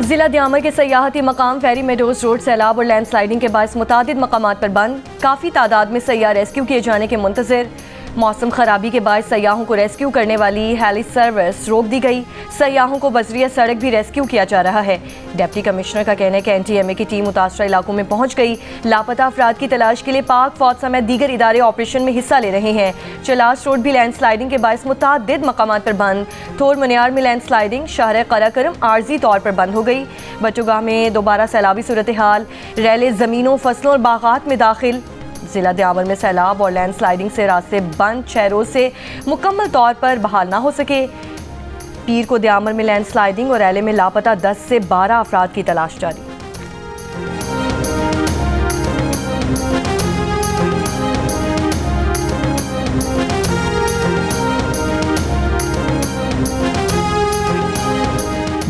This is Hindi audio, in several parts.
जिला दियामर के सयाहती मकाम फेरी मेडोज रोड सैलाब और लैंडस्लाइडिंग के बायस मुतादिद मकामात पर बंद। काफ़ी तादाद में सयाह रेस्क्यू किए जाने के मुंतज़िर। मौसम खराबी के बाद सयाहों को रेस्क्यू करने वाली हेली सर्विस रोक दी गई। सयाहों को बजरिया सड़क भी रेस्क्यू किया जा रहा है। डिप्टी कमिश्नर का कहना है कि NTMA की टीम मुतासरा इलाकों में पहुंच गई। लापता अफराद की तलाश के लिए पाक फौज समेत दीगर इदारे ऑपरेशन में हिस्सा ले रहे हैं। चलास रोड भी लैंडस्लाइडिंग के बायस मुतादिद मकामात पर बंद। थोर मुनियार में लैंडस्लाइडिंग शाहर कराकरम आर्जी तौर पर बंद हो गई। बच्चोगाह में दोबारा सैलाबी सूरत हाल। रैले ज़मीनों, फसलों और बागात में दाखिल। जिला दियावर में सैलाब और लैंडस्लाइडिंग से रास्ते बंद 6 रोज से मुकम्मल तौर पर बहाल ना हो सके। पीर को दियावर में लैंडस्लाइडिंग और रैले में लापता 10 से 12 अफराद की तलाश जारी।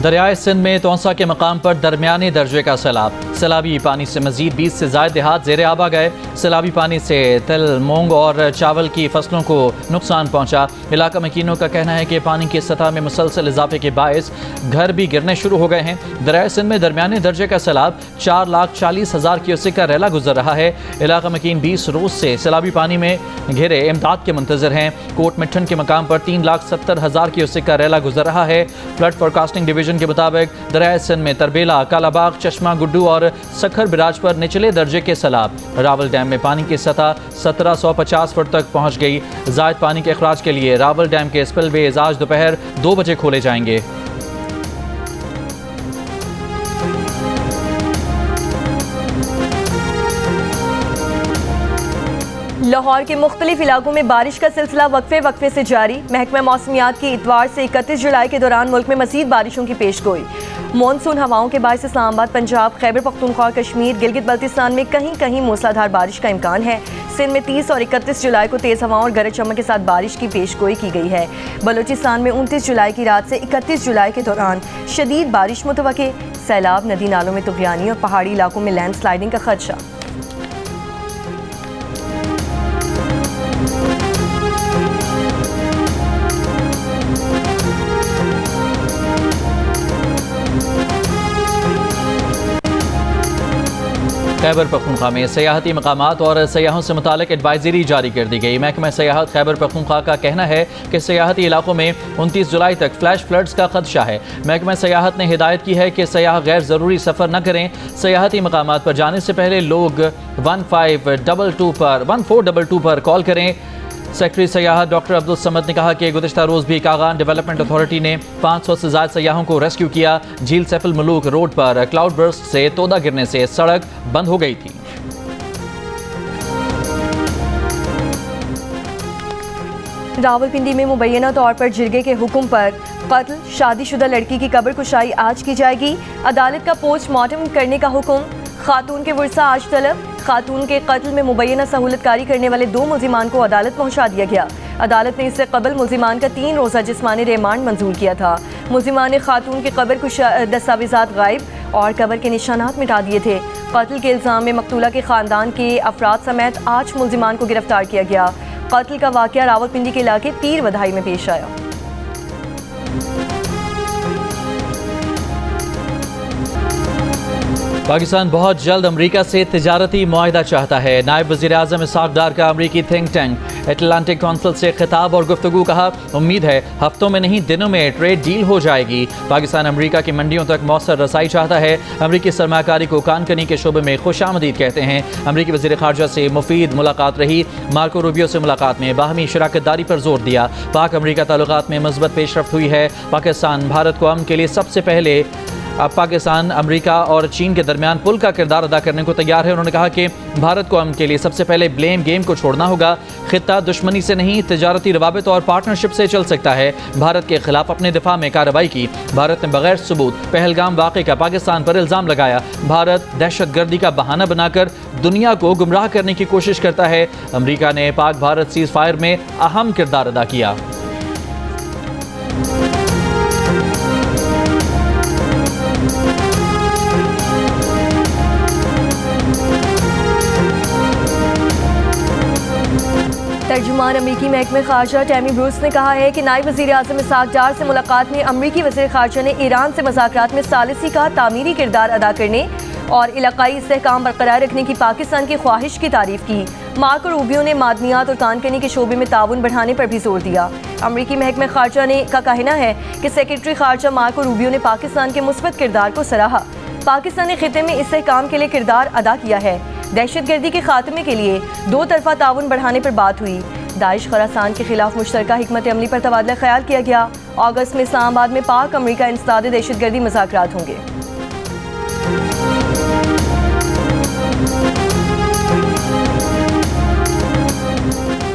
दरियाए सिंध में तौसा के मकाम पर दरमियाने दर्जे का सैलाब। सैलाबी पानी से मजीद 20 से ज़ायद देहात ज़ेरे आब आ गए। सैलाबी पानी से तिल, मूंग और चावल की फसलों को नुकसान पहुंचा। इलाका मकीनों का कहना है कि पानी की सतह में मुसलसल इजाफे के बायस घर भी गिरने शुरू हो गए हैं। दरियाए सिंध में दरमियाने दर्जे का सैलाब 4,40,000 क्यूसेक का रैला गुजर रहा है। इलाका मकीन 20 रोज से सैलाबी पानी में घिरे इमदाद के मुंतजर हैं। कोट मिठन के मकाम पर 3,70,000 क्यूसेक का रैला गुजर रहा है। फ्लड फोरकास्टिंग डिवीजन के मुताबिक दरियाए सिंध में तरबेला, कालाबाग, चश्मा गुड्डू और सखर बिराज पर निचले दर्जे के सैलाब। रावल डैम में पानी की सतह 1750 फुट तक पहुंच गई। जायद पानी के अखराज के लिए रावल डैम के स्पिलवेज आज दोपहर 2 बजे खोले जाएंगे। लाहौर के मुख्तलिफ इलाकों में बारिश का सिलसिला वक्फे से जारी। महकमा मौसमियात की इतवार से 31 जुलाई के दौरान मुल्क में मजीद बारिशों की पेशगोई। मानसून हवाओं के बायस इस्लामाबाद, पंजाब, खैबर पख्तूनख्वा, कश्मीर, गिलगित बल्तिस्तान में कहीं कहीं मूसलाधार बारिश का इम्कान है। सिंध में 30 और 31 जुलाई को तेज़ हवाओं और गरज चमक के साथ बारिश की पेशगोई की गई है। बलूचिस्तान में 29 जुलाई की रात से 31 जुलाई के दौरान शदीद बारिश मुतवक्के। सैलाब, नदी नालों में तुगयानी और पहाड़ी इलाकों में लैंडस्लाइडिंग का खदशा। खैबर पख्तूनख्वा में सयाहती मकामात और सयाहों से मुतालिक एडवाइजरी जारी कर दी गई। महकमा सयाहत खैबर पख्तूनख्वा का कहना है कि सयाहती इलाकों में 29 जुलाई तक फ्लैश फ्लड्स का खदशा है। महकमा सयाहत ने हिदायत की है कि सयाह गैर ज़रूरी सफ़र न करें। सयाहती मकामात पर जाने से पहले लोग 1422 पर कॉल करें। सेक्रेटरी सयाहत डॉक्टर अब्दुल समद ने कहा कि गुज़िश्ता रोज़ भी कागान डेवलपमेंट अथॉरिटी ने 500 से ज़्यादा सयाहों को रेस्क्यू किया। झील सैफुल मलूक रोड पर क्लाउड बर्स्ट से तोदा गिरने से सड़क बंद हो गई थी। रावलपिंडी में मुबैना तौर पर जिरगे के हुक्म पर कत्ल, शादीशुदा लड़की की कब्र कुशाई आज की जाएगी। अदालत का पोस्टमार्टम करने का हुक्म। खातून के वर्सा आज तलब। खातून के कत्ल में मुबैना सहूलतकारी करने वाले 2 मुल्जिमान को अदालत पहुंचा दिया गया। अदालत ने इससे कबल मुल्जिमान का 3 रोज़ा जिस्मानी रिमांड मंजूर किया था। मुल्जिमान ने खातून के कब्र कुछ दस्तावेजात गायब और कब्र के निशानात मिटा दिए थे। कत्ल के इल्ज़ाम में मकतूला के ख़ानदान के अफराद समेत 8 मुल्जिमान को गिरफ्तार किया गया। कत्ल का वाक़या रावलपिंडी के इलाके पीर वधाई में पेश आया। पाकिस्तान बहुत जल्द अमरीका से तिजारती मुआहिदा चाहता है। नायब वज़ीर आज़म इसहाक डार का अमरीकी थिंक टैंक एटलांटिक काउंसिल से खिताब और गुफ्तगू। कहा, उम्मीद है हफ्तों में नहीं दिनों में ट्रेड डील हो जाएगी। पाकिस्तान अमरीका की मंडियों तक मौसर रसाई चाहता है। अमरीकी सरमाकारी को कानकनी के शोबे में खुशामदीद कहते हैं। अमरीकी वज़ीर ख़ारजा से मुफीद मुलाकात रही। मार्को रूबियो से मुलाकात में बाहमी शराकतदारी पर जोर दिया। पाक अमरीका ताल्लुकात में मज़बूत पेशरफ्त हुई है। पाकिस्तान भारत को अमन के लिए सबसे पहले पाकिस्तान, अमेरिका और चीन के दरमियान पुल का किरदार अदा करने को तैयार है। उन्होंने कहा कि भारत को अमन के लिए सबसे पहले ब्लेम गेम को छोड़ना होगा। खित्ता दुश्मनी से नहीं, तिजारती रवाबित और पार्टनरशिप से चल सकता है। भारत के खिलाफ अपने दिफा में कार्रवाई की। भारत ने बगैर सबूत पहलगाम वाक़े का पाकिस्तान पर इल्ज़ाम लगाया। भारत दहशतगर्दी का बहाना बनाकर दुनिया को गुमराह करने की कोशिश करता है। अमेरिका ने पाक भारत सीज़ फायर में अहम किरदार अदा किया। तर्जुमान अमरीकी महकमे खारजा टैमी ब्रूस ने कहा है कि नायब वज़ीर आज़म इसहाक डार से मुलाकात में अमरीकी वज़ीर खारजा ने ईरान से मुज़ाकरात में सालिसी का तामीरी किरदार अदा करने और इलाकाई इस्तेहकाम बरकरार रखने की पाकिस्तान की ख्वाहिश की तारीफ की। मार्को रूबियो ने मादनियात और कानकनी के शोबे में ताउन बढ़ाने पर भी जोर दिया। अमरीकी महकमे खारजा का कहना है कि सेक्रेटरी खारजा मार्को रूबियो ने पाकिस्तान के मुस्बत किरदार को सराहा। पाकिस्तान ने खिते में इस्तेहकाम के लिए किरदार अदा किया है। दहशतगर्दी के खात्मे के लिए दो तरफा ताउन बढ़ाने पर बात हुई। दाइश खरासान के खिलाफ मुश्तरका हिकमत अमली पर तबादला ख्याल किया गया। अगस्त में इस्लामाबाद में पाक अमरीका इंसदाद दहशतगर्दी मुज़ाकरात होंगे।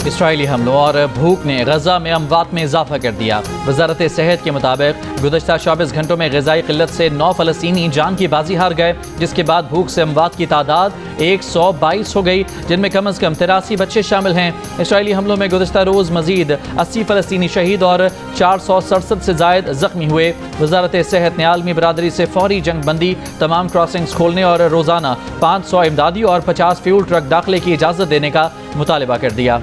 इसराइली हमलों और भूख ने गजा में अमवात में इजाफा कर दिया। वजारत सेहत के मुताबिक गुज़श्ता 24 घंटों में ग़िज़ाई क़िल्लत से 9 फ़लस्तीनी जान की बाजी हार गए, जिसके बाद भूख से अमवात की तादाद 122 हो गई, जिनमें कम अज़ कम 83 बच्चे शामिल हैं। इसराइली हमलों में गुज़श्ता रोज़ मजीद 80 फ़लस्तीनी शहीद और 467 से ज़ायद ज़ख्मी हुए। वजारत सेहत ने आलमी बरादरी से फौरी जंग बंदी, तमाम क्रॉसिंग्स खोलने और रोज़ाना 500 इमदादी और 50 फ्यूल ट्रक दाखिले की इजाज़त देने का मुतालबा कर दिया।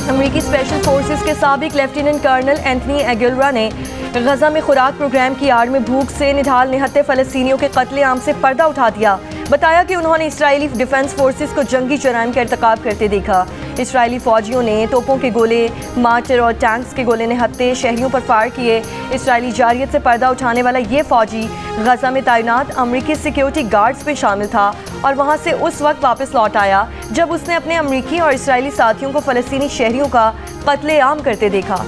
अमरीकी स्पेशल फोर्सेस के साबिक लेफ्टिनेंट कर्नल एंथनी एगुइलरा ने गजा में खुराक प्रोग्राम की आड़ में भूख से निढाल निहत्ते फ़लस्तीनियों के कत्लेआम से पर्दा उठा दिया। बताया कि उन्होंने इसराइली डिफेंस फोर्सेस को जंगी जराइम का इर्तिकाब करते देखा। इसराइली फौजियों ने तोपों के गोले, मार्टर और टैंक्स के गोले निहत्ते शहरियों पर फायर किए। इसराइली जारियत से पर्दा उठाने वाला ये फौजी गजा में तैनात अमरीकी सिक्योरिटी गार्ड्स में शामिल था और वहाँ से उस वक्त वापस लौट आया जब उसने अपने अमरीकी और इसराइली साथियों को फ़लस्तीनी शहरियों का कत्लेआम करते देखा।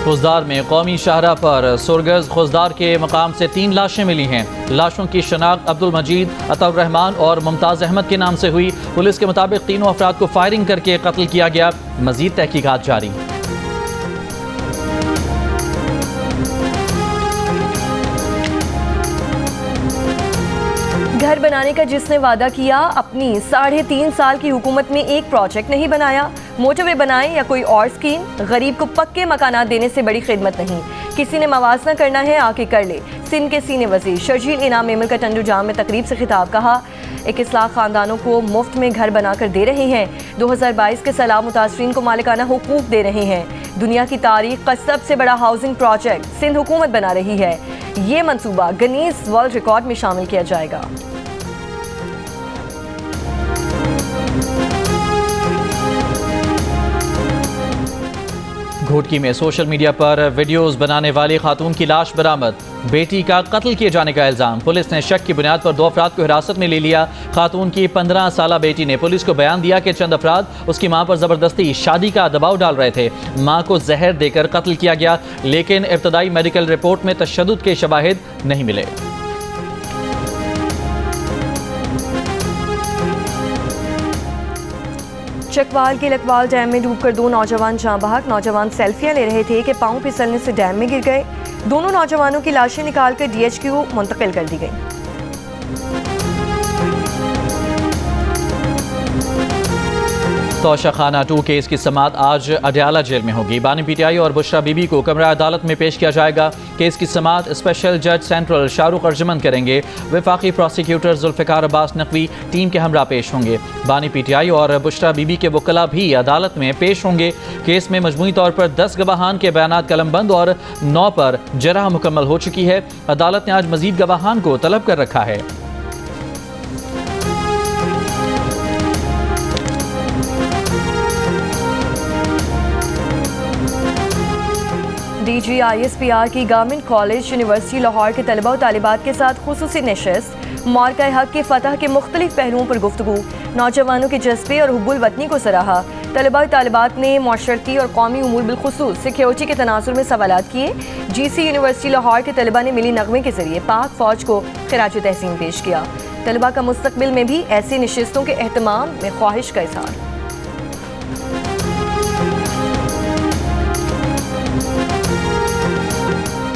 खुजदार में कौमी शाहरा पर सुरगज खुजदार के मकाम से 3 लाशें मिली हैं। लाशों की शनाख्त अब्दुल मजीद, अताउर रहमान और मुमताज़ अहमद के नाम से हुई। पुलिस के मुताबिक तीनों अफराद को फायरिंग करके कत्ल किया गया। मजीद तहकीकात जारी। घर बनाने का जिसने वादा किया, अपनी 3.5 साल की हुकूमत में एक प्रोजेक्ट नहीं बनाया। मोटरवे बनाए या कोई और स्कीम, गरीब को पक्के मकानात देने से बड़ी खिदमत नहीं। किसी ने मवाजना करना है आके कर ले। सिंध के सीने वजीर शर्जील इनाम मेमल का टंडू जाम में तकरीब से खिताब। कहा 21 लाख खानदानों को मुफ्त में घर बनाकर दे रहे हैं। 2022 के सैलाब मुतासरीन को मालिकाना हुकूक दे रहे हैं। दुनिया की तारीख का सबसे बड़ा हाउसिंग प्रोजेक्ट सिंध हुकूमत बना रही है। ये मंसूबा गिनीज वर्ल्ड रिकॉर्ड में शामिल किया जाएगा। घोटकी में सोशल मीडिया पर वीडियोस बनाने वाली खातून की लाश बरामद। बेटी का कत्ल किए जाने का इल्ज़ाम। पुलिस ने शक की बुनियाद पर 2 अफराद को हिरासत में ले लिया। खातून की 15 साला बेटी ने पुलिस को बयान दिया कि चंद अफराद उसकी मां पर ज़बरदस्ती शादी का दबाव डाल रहे थे। मां को जहर देकर कत्ल किया गया, लेकिन इब्तदाई मेडिकल रिपोर्ट में तशद्दुद के शवाहिद नहीं मिले। चकवाल के लकवाल डैम में डूबकर 2 नौजवान जाँ बहक। नौजवान सेल्फियां ले रहे थे कि पांव फिसलने से डैम में गिर गए। दोनों नौजवानों की लाशें निकालकर DHQ मुंतकिल कर दी गई। तोशा खाना 2 केस की समाअत आज अडयाला जेल में होगी। बानी PTI और बुशरा बीबी को कमरा अदालत में पेश किया जाएगा। केस की समाअत स्पेशल जज सेंट्रल शाहरुख अर्जमन करेंगे। वफाकी प्रोसिक्यूटर जुल्फ़िकार अब्बास नकवी टीम के हमरा पेश होंगे। बानी PTI और बुशरा बीबी के वकला भी अदालत में पेश होंगे। केस में मजमूई तौर पर 10 गवाहान के बयानात कलमबंद और 9 पर जरह मुकम्मल हो चुकी है। अदालत ने आज मजीद गवाहान को तलब कर रखा है। DG ISPR की गवर्नमेंट कॉलेज यूनिवर्सिटी लाहौर के तलबा और तालिबात के साथ खुसूसी नशस्त। मार्का हक की फतह के मुख्तलिफ पहलुओं पर गुफ्तगू। नौजवानों के जज्बे और हुब्बुल वतनी को सराहा। तलबा और तालिबात ने माशरती और कौमी उमूर बिलखुसूस सिक्योरिटी के तनाजुर में सवालात किए। GC यूनिवर्सिटी लाहौर के तलबा ने मिली नगमे के जरिए पाक फौज को खिराज तहसीन पेश किया। तलबा का मुस्तकबिल में भी ऐसी नशिस्तों के एहतमाम में ख्वाहिश का इज़हार।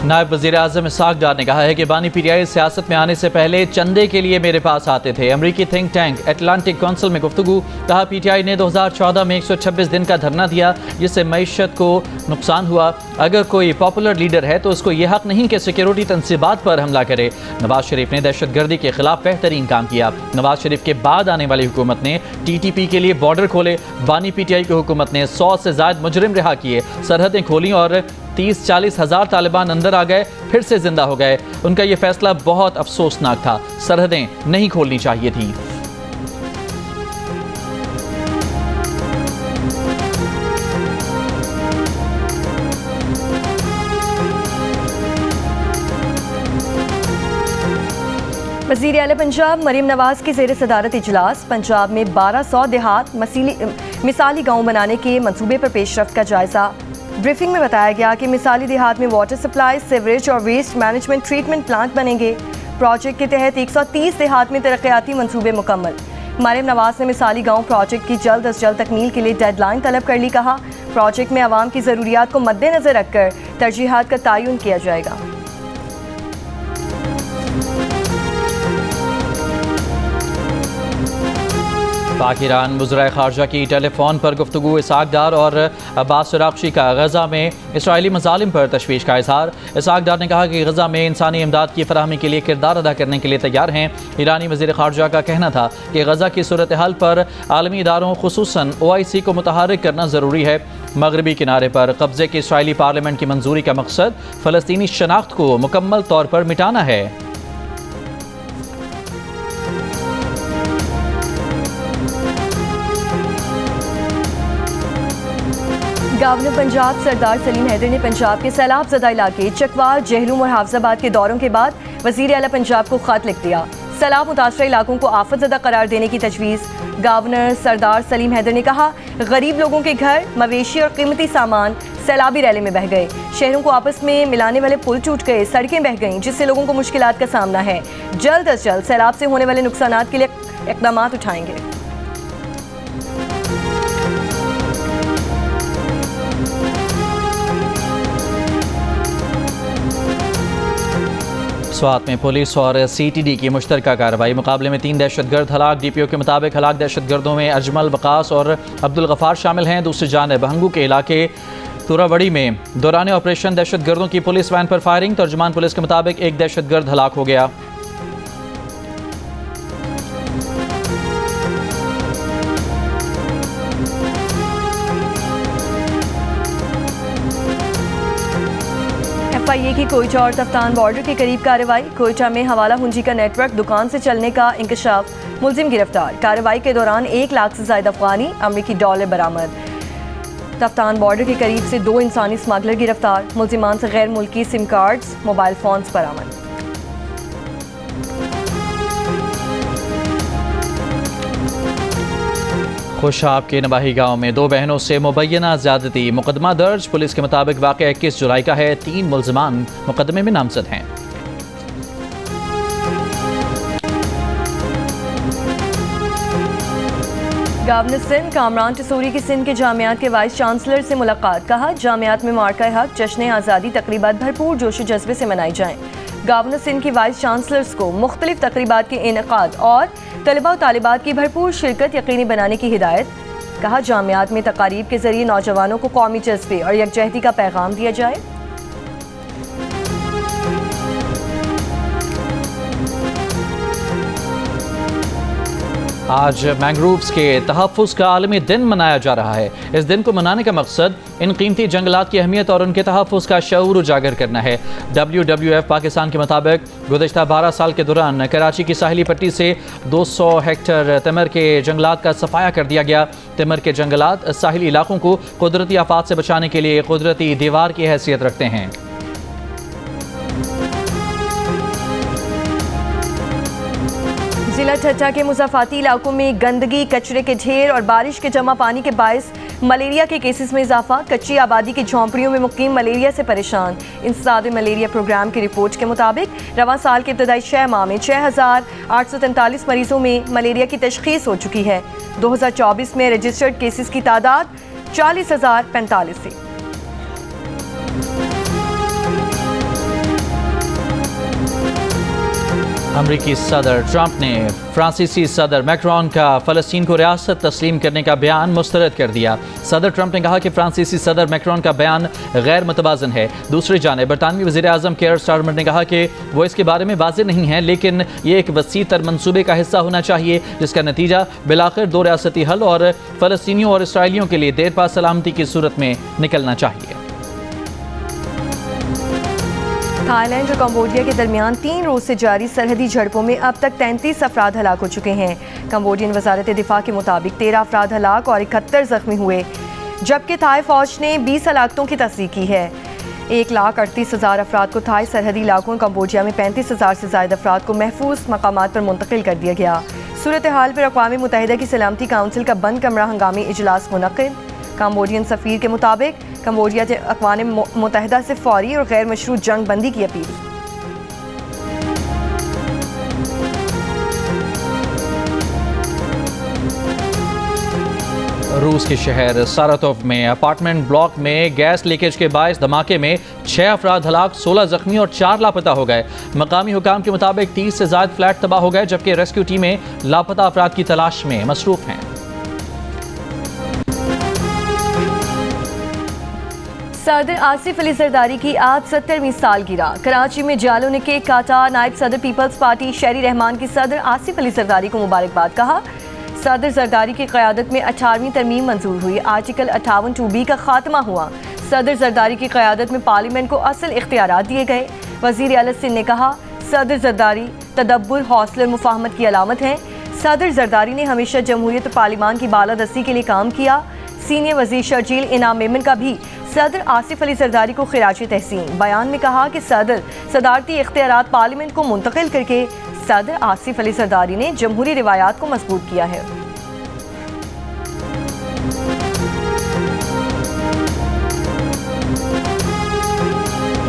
नायब वज़ीर आज़म इसहाक़ डार ने कहा है कि बानी पीटीआई सियासत में आने से पहले चंदे के लिए मेरे पास आते थे। अमरीकी थिंक टैंक एटलांटिक काउंसिल में गुफ्तगू। कहा पीटीआई ने 2014 में 126 दिन का धरना दिया जिससे मईशत को नुकसान हुआ। अगर कोई पॉपुलर लीडर है तो उसको यह हक नहीं कि सिक्योरिटी तनसीबात पर हमला करे। नवाज शरीफ ने दहशतगर्दी के खिलाफ बेहतरीन काम किया। नवाज शरीफ के बाद आने वाली हुकूमत ने TTP के लिए बॉर्डर खोले। बानी पीटीआई की हुकूमत ने 100 से ज़ायद मुजरिम रिहा किए, सरहदें खोली और 30-40 हज़ार तालिबान अंदर आ गए, फिर से जिंदा हो गए। उनका यह फैसला बहुत अफसोसनाक था। सरहदें नहीं खोलनी चाहिए थी। वज़ीर आला पंजाब मरीम नवाज की ज़ेर सदारत इजलास। पंजाब में 1200 देहात मिसाली गाँव बनाने के मंसूबे पर पेशरफ्त का जायज़ा। ब्रीफिंग में बताया गया कि मिसाली देहात में वाटर सप्लाई, सीवरेज और वेस्ट मैनेजमेंट ट्रीटमेंट प्लांट बनेंगे। प्रोजेक्ट के तहत 130 देहात में तरक्याती मंसूबे मुकम्मल। मरीम नवाज ने मिसाली गाँव प्रोजेक्ट की जल्द अज जल्द तकमील के लिए डेडलाइन तलब कर ली। कहा प्रोजेक्ट में आवाम की ज़रूरियात को मद्देनज़र रखकर तरजीहात का तयन किया जाएगा। पाक ईरान वज़ीर ख़ारजा की टेलीफोन पर गुफ्तगू। इसहाक़ डार और अब्बास सराख्शी का गज़ा में इसराइली मज़ालिम पर तशवीश का इज़हार। इसहाक़ डार ने कहा कि गज़ा में इंसानी इमदाद की फ़राहमी के लिए किरदार अदा करने के लिए तैयार हैं। ईरानी वज़ीर ख़ारजा का कहना था कि गज़ा की सूरत हाल पर आलमी इदारों ख़ुसूसन OIC को मुतहर्रिक करना ज़रूरी है। मगरबी किनारे पर कब्ज़े की इसराइली पार्लियामेंट की मंजूरी का मकसद फ़लस्तीनी शनाख्त को मुकम्मल तौर पर मिटाना है। गवर्नर पंजाब सरदार सलीम हैदर ने पंजाब के सैलाब ज़दा इलाके चकवाल, जहलूम और हाफजाबाद के दौरों के बाद वज़ीर आला पंजाब को खत लिख दिया। सैलाब मुतासर इलाकों को आफत ज़दा करार देने की तजवीज़। गवर्नर सरदार सलीम हैदर ने कहा गरीब लोगों के घर, मवेशी और कीमती सामान सैलाबी रैले में बह गए। शहरों को आपस में मिलाने वाले पुल टूट गए, सड़कें बह गईं, जिससे लोगों को मुश्किलात का सामना है। जल्द अज जल्द सैलाब से होने वाले नुकसानात के लिए इक़दाम उठाएंगे। स्वात में पुलिस और CTD की मुश्तरका कार्रवाई। मुकाबले में 3 दहशतगर्द हलाक। DPO के मुताबिक हलाक दहशतगर्दों में अजमल, वकास और अब्दुल गफ़ार शामिल हैं। दूसरी जानिब हंगू के इलाके तुरावड़ी में दौरान ऑपरेशन दहशतगर्दों की पुलिस वैन पर फायरिंग। तर्जुमान पुलिस के मुताबिक एक दहशतगर्द हलाक हो गया। FIA की कोयटा और तफ्तान बॉर्डर के करीब कार्रवाई। कोयटा में हवाला हुंजी का नेटवर्क दुकान से चलने का इंकशाफ। मुलजिम गिरफ्तार। कार्रवाई के दौरान 1 लाख से ज़ायद अफगानी अमरीकी डॉलर बरामद। तफ्तान बॉर्डर के करीब से 2 इंसानी स्मगलर गिरफ्तार। मुलजिमान से गैर मुल्की सिम कार्ड्स, मोबाइल फ़ोन्स बरामद। खुशाब के नबाही गांव में 2 बहनों से मुबैना ज़्यादती। मुकदमा दर्ज। पुलिस के मुताबिक वाक़या 21 जुलाई का है। 3 मुल्ज़िमान मुकदमे में नामज़द हैं। गवर्नर सिंध कामरान टसूरी की सिंध के जामियात के वाइस चांसलर से मुलाकात। कहा जामियात में मार्का हक, जश्न आज़ादी तकरीबात भरपूर जोश व जज्बे से मनाई जाएँ। गवर्नर सिंध की वाइस चांसलर्स को मुख्तलिफ तकरीबात के इनेकाद और तलबा और तालिबात की भरपूर शिरकत यकीनी बनाने की हिदायत। कहा जामियात में तकारीब के जरिए नौजवानों को कौमी जज्बे और यकजहती का पैगाम दिया जाए। आज मैंग्रोव्स के तहफ़्फ़ुज़ का आलमी दिन मनाया जा रहा है। इस दिन को मनाने का मकसद इन कीमती जंगलात की अहमियत और उनके तहफ़्फ़ुज़ का शऊर उजागर करना है। WWF पाकिस्तान के मुताबिक गुज़श्ता 12 साल के दौरान कराची की साहिली पट्टी से 200 हेक्टेयर तिमर के जंगलात का सफाया कर दिया गया। तिमर के जंगलात साहिली इलाकों को कुदरती आफात से बचाने के लिए कुदरती दीवार की हैसियत रखते हैं। जिला ठट्टा के मुज़ाफ़ाती इलाकों में गंदगी, कचरे के ढेर और बारिश के जमा पानी के बायस मलेरिया के केसेस में इजाफा। कच्ची आबादी की झोंपड़ियों में मुकीम मलेरिया से परेशान। इंसदाद मलेरिया प्रोग्राम की रिपोर्ट के मुताबिक रवां साल के इब्तदाई 6 माह में 6,843 मरीजों में मलेरिया की तशख़ीस हो चुकी है। 2024 में रजिस्टर्ड केसेस की तादाद 40,045 थी। अमरीकी सदर ट्रंप ने फ्रांसीसी सदर मैक्रोन का फ़लस्तीन को रियासत तस्लीम करने का बयान मुस्तरद कर दिया। सदर ट्रंप ने कहा कि फ्रांसीसी सदर मैक्रोन का बयान गैर मुतवाज़न है। दूसरी जानिब बरतानवी वज़ीर आज़म केयर स्टारमर ने कहा कि वो इसके बारे में वाज़ेह नहीं है, लेकिन ये एक वसी तर मनसूबे का हिस्सा होना चाहिए जिसका नतीजा बिलाखिर दो रियासती हल और फ़लस्तीनियों और इसराइलियों के लिए देर पा सलामती की सूरत में निकलना चाहिए। थाईलैंड और कंबोडिया के दरमियान 3 रोज से जारी सरहदी झड़पों में अब तक 33 अफराद हलाक हो चुके हैं। कंबोडियन वजारत दिफा के मुताबिक 13 अफराद हलाक और 71 जख्मी हुए, जबकि थाई फौज ने 20 हलाकतों की तस्दीक की है। 1,38,000 अफराद को थाई सरहदी इलाकों कंबोडिया में 35,000 से ज़ायद अफराद को महफूज मकामात पर मुंतकिल कर दिया गया। सूरत हाल पर अक़वाम मुत्तहिदा की सलामती काउंसिल का बंद कमरा हंगामी इजलास मुनक़िद। कंबोडियन सफ़ीर के मुताबिक कंबोडिया से अक़वाम मुत्तहिदा से फौरी और गैर मशरूत जंग बंदी की अपील। रूस के शहर सारातोव में अपार्टमेंट ब्लॉक में गैस लीकेज के बायस धमाके में 6 अफराद हलाक, 16 जख्मी और 4 लापता हो गए। मकामी हुकाम के मुताबिक 30 से ज़ायद फ्लैट तबाह हो गए, जबकि रेस्क्यू टीमें लापता अफराद की तलाश में मसरूफ हैं। सदर आसिफ अली जरदारी की आज 70वीं सालगिरह। कराची में जालों ने केक काटा। नायब सदर पीपल्स पार्टी शहरी रहमान की सदर आसिफ अली जरदारी को मुबारकबाद कहा। सदर जरदारी की क़यादत में 18वीं तरमीम मंजूर हुई। आर्टिकल 58(2)B का खात्मा हुआ। सदर जरदारी की क़यादत में पार्लियामेंट को असल इख्तियारात दिए गए। वज़ीर आला सिंध ने कहा, सदर जरदारी तदब्बुर, हौसले और मुफाहमत की अलामत हैं। सदर जरदारी ने हमेशा जमहूरियत और पार्लिमान की बालादस्ती के लिए काम किया। सीनियर वज़ीर शर्जील इनाम मेमन का भी सदर आसिफ अली जरदारी को खिराज तहसीन। बयान में कहा कि सदर सदारती इख्तियारात पार्लियामेंट को मुंतकिल करके सदर आसिफ अली जरदारी ने जमहूरी रिवायात को मजबूत किया है।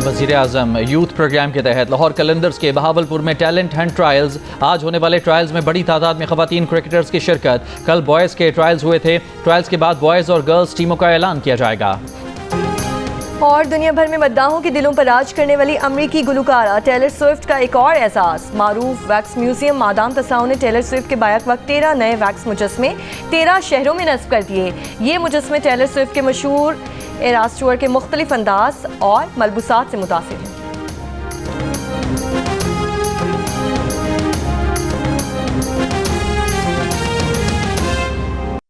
वज़ीर आज़म यूथ प्रोग्राम के तहत लाहौर कलंदर्स के बहावलपुर में टैलेंट हंट ट्रायल्स। आज होने वाले ट्रायल्स में बड़ी तादाद में ख़वातीन क्रिकेटर्स की शिरकत। कल बॉयज़ के ट्रायल्स हुए थे। ट्रायल्स के बाद बॉयज़ और गर्ल्स टीमों का ऐलान किया जाएगा। और दुनिया भर में मद्दाहों के दिलों पर राज करने वाली अमरीकी गुलकारा टेलर स्विफ्ट का एक और एहसास। मारूफ वैक्स म्यूजियम मादाम तसाउन ने टेलर स्विफ्ट के बैक वक्त 13 नए वैक्स मुजस्मे 13 शहरों में नस्ब कर दिए। ये मुजस्मे टेलर स्विफ्ट के मशहूर एरास टूर के मुख्तलिफ अंदाज और मलबूसात से मुतासिर हैं।